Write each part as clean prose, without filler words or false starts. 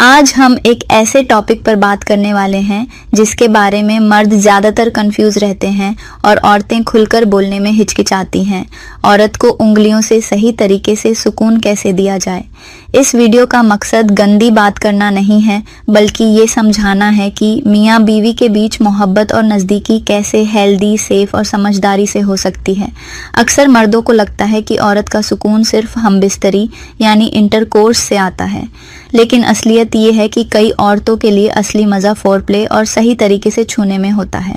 आज हम एक ऐसे टॉपिक पर बात करने वाले हैं जिसके बारे में मर्द ज़्यादातर कंफ्यूज रहते हैं और औरतें खुलकर बोलने में हिचकिचाती हैं। औरत को उंगलियों से सही तरीके से सुकून कैसे दिया जाए। इस वीडियो का मकसद गंदी बात करना नहीं है, बल्कि ये समझाना है कि मियाँ बीवी के बीच मोहब्बत और नज़दीकी कैसे हेल्दी, सेफ और समझदारी से हो सकती है। अक्सर मर्दों को लगता है कि औरत का सुकून सिर्फ हमबिस्तरी यानी इंटरकोर्स से आता है, लेकिन असलियत ये है कि कई औरतों के लिए असली मज़ा फोरप्ले और सही तरीके से छूने में होता है।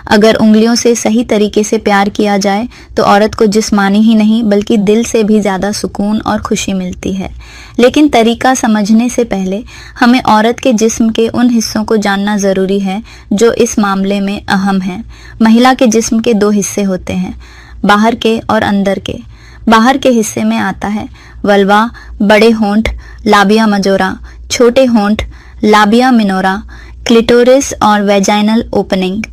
अगर उंगलियों से सही तरीके से प्यार किया जाए तो औरत को जिस्मानी ही नहीं बल्कि दिल से भी ज़्यादा सुकून और खुशी मिलती है। लेकिन तरीका समझने से पहले हमें औरत के जिस्म के उन हिस्सों को जानना ज़रूरी है जो इस मामले में अहम हैं। महिला के जिस्म के दो हिस्से होते हैं, बाहर के और अंदर के। बाहर के हिस्से में आता है वल्वा, बड़े होंठ, लाबिया मजोरा, छोटे होंठ, लाबिया मिनोरा, क्लिटोरिस और वेजाइनल ओपनिंग।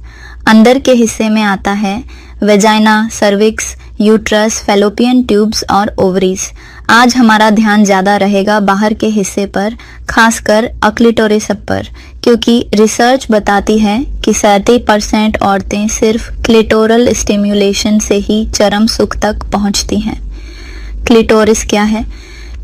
अंदर के हिस्से में आता है vagina, cervix, uterus, fallopian tubes और ओवरीज। आज हमारा ध्यान ज़्यादा रहेगा बाहर के हिस्से पर, खासकर अक्लिटोरिस पर, क्योंकि रिसर्च बताती है कि 70% औरतें सिर्फ क्लिटोरल स्टिम्युलेशन से ही चरम सुख तक पहुंचती हैं। क्लिटोरिस क्या है?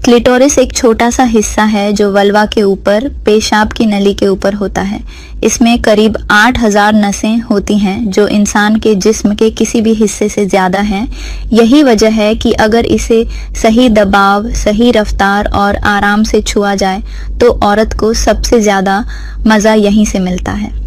क्लिटोरिस एक छोटा सा हिस्सा है जो वल्वा के ऊपर, पेशाब की नली के ऊपर होता है। इसमें करीब 8000 नसें होती हैं जो इंसान के जिस्म के किसी भी हिस्से से ज़्यादा हैं। यही वजह है कि अगर इसे सही दबाव, सही रफ्तार और आराम से छुआ जाए तो औरत को सबसे ज़्यादा मज़ा यहीं से मिलता है।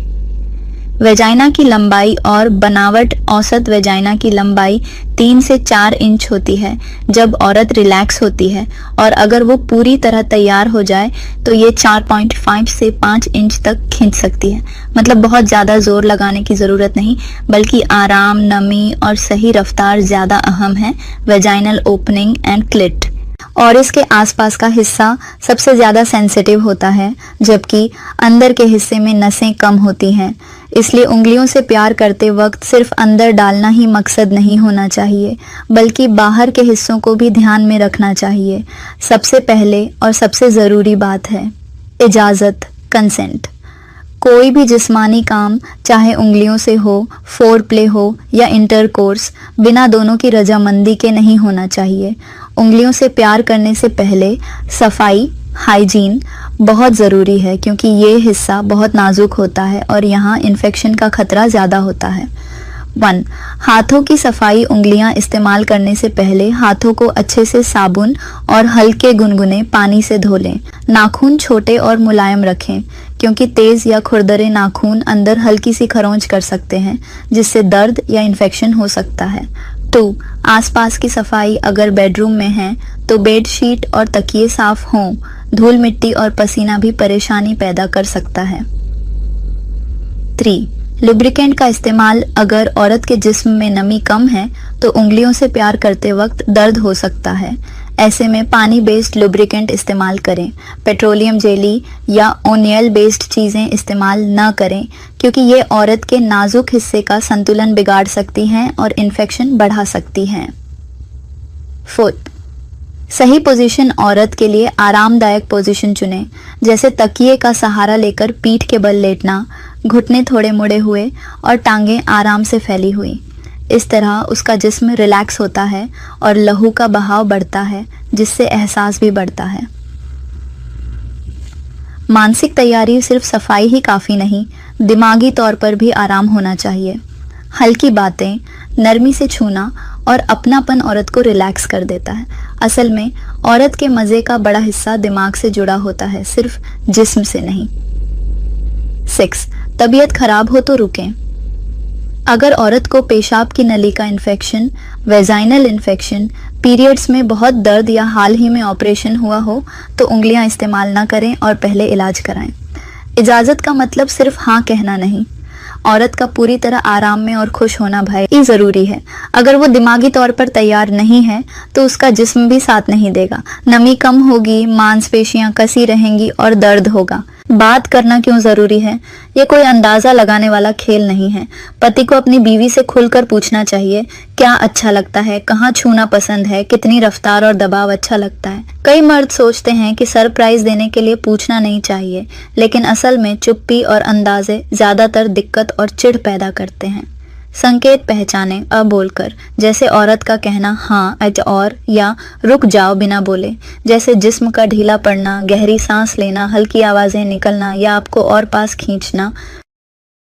वेजाइना की लंबाई और बनावट औसत वेजाइना की लंबाई 3 से 4 इंच होती है जब औरत रिलैक्स होती है, और अगर वो पूरी तरह तैयार हो जाए तो ये 4.5 से 5 इंच तक खींच सकती है। मतलब बहुत ज़्यादा जोर लगाने की ज़रूरत नहीं, बल्कि आराम, नमी और सही रफ्तार ज़्यादा अहम है। Vaginal opening and clit. और इसके आसपास का हिस्सा सबसे ज़्यादा सेंसिटिव होता है, जबकि अंदर के हिस्से में नसें कम होती हैं। इसलिए उंगलियों से प्यार करते वक्त सिर्फ अंदर डालना ही मकसद नहीं होना चाहिए, बल्कि बाहर के हिस्सों को भी ध्यान में रखना चाहिए। सबसे पहले और सबसे ज़रूरी बात है इजाज़त, कंसेंट। कोई भी जिस्मानी काम, चाहे उंगलियों से हो, फोर प्ले हो या इंटरकोर्स, बिना दोनों की रजामंदी के नहीं होना चाहिए। उंगलियों से प्यार करने से पहले सफाई, हाइजीन बहुत ज़रूरी है, क्योंकि ये हिस्सा बहुत नाजुक होता है और यहाँ इन्फेक्शन का खतरा ज़्यादा होता है। 1. हाथों की सफाई। उंगलियां इस्तेमाल करने से पहले हाथों को अच्छे से साबुन और हल्के गुनगुने पानी से धो लें। नाखून छोटे और मुलायम रखें, क्योंकि तेज़ या खुरदरे नाखून अंदर हल्की सी खरोंच कर सकते हैं, जिससे दर्द या इन्फेक्शन हो सकता है। 2. आसपास की सफाई। अगर बेडरूम में है तो बेडशीट और तकिए साफ हों। धूल मिट्टी और पसीना भी परेशानी पैदा कर सकता है। 3. लुब्रिकेंट का इस्तेमाल। अगर औरत के जिस्म में नमी कम है तो उंगलियों से प्यार करते वक्त दर्द हो सकता है। ऐसे में पानी बेस्ड लुब्रिकेंट इस्तेमाल करें। पेट्रोलियम जेली या ओनियल बेस्ड चीज़ें इस्तेमाल न करें, क्योंकि ये औरत के नाजुक हिस्से का संतुलन बिगाड़ सकती हैं और इन्फेक्शन बढ़ा सकती हैं। 4. सही पोजीशन। औरत के लिए आरामदायक पोजीशन चुनें, जैसे तकिए का सहारा लेकर पीठ के बल लेटना, घुटने थोड़े मुड़े हुए और टांगें आराम से फैली हुई। इस तरह उसका जिस्म रिलैक्स होता है और लहू का बहाव बढ़ता है, जिससे एहसास भी बढ़ता है। मानसिक तैयारी। सिर्फ सफाई ही काफ़ी नहीं, दिमागी तौर पर भी आराम होना चाहिए। हल्की बातें, नरमी से छूना और अपनापन औरत को रिलैक्स कर देता है। असल में औरत के मज़े का बड़ा हिस्सा दिमाग से जुड़ा होता है, सिर्फ जिस्म से नहीं। 6. तबीयत खराब हो तो रुकें। अगर औरत को पेशाब की नली का इन्फेक्शन, वेजाइनल इन्फेक्शन, पीरियड्स में बहुत दर्द या हाल ही में ऑपरेशन हुआ हो तो उंगलियां इस्तेमाल ना करें और पहले इलाज कराएं। इजाज़त का मतलब सिर्फ हाँ कहना नहीं, औरत का पूरी तरह आराम में और खुश होना भाई ज़रूरी है। अगर वो दिमागी तौर पर तैयार नहीं है तो उसका जिस्म भी साथ नहीं देगा। नमी कम होगी, मांसपेशियां कसी रहेंगी और दर्द होगा। बात करना क्यों जरूरी है? ये कोई अंदाजा लगाने वाला खेल नहीं है। पति को अपनी बीवी से खुलकर पूछना चाहिए, क्या अच्छा लगता है, कहाँ छूना पसंद है, कितनी रफ्तार और दबाव अच्छा लगता है। कई मर्द सोचते हैं कि सरप्राइज देने के लिए पूछना नहीं चाहिए, लेकिन असल में चुप्पी और अंदाजे ज्यादातर दिक्कत और चिढ़ पैदा करते हैं। संकेत पहचानें बोलकर, जैसे औरत का कहना हाँ और या रुक जाओ बिना बोले, जैसे जिस्म का ढीला पड़ना, गहरी सांस लेना, हल्की आवाजें निकलना या आपको और पास खींचना।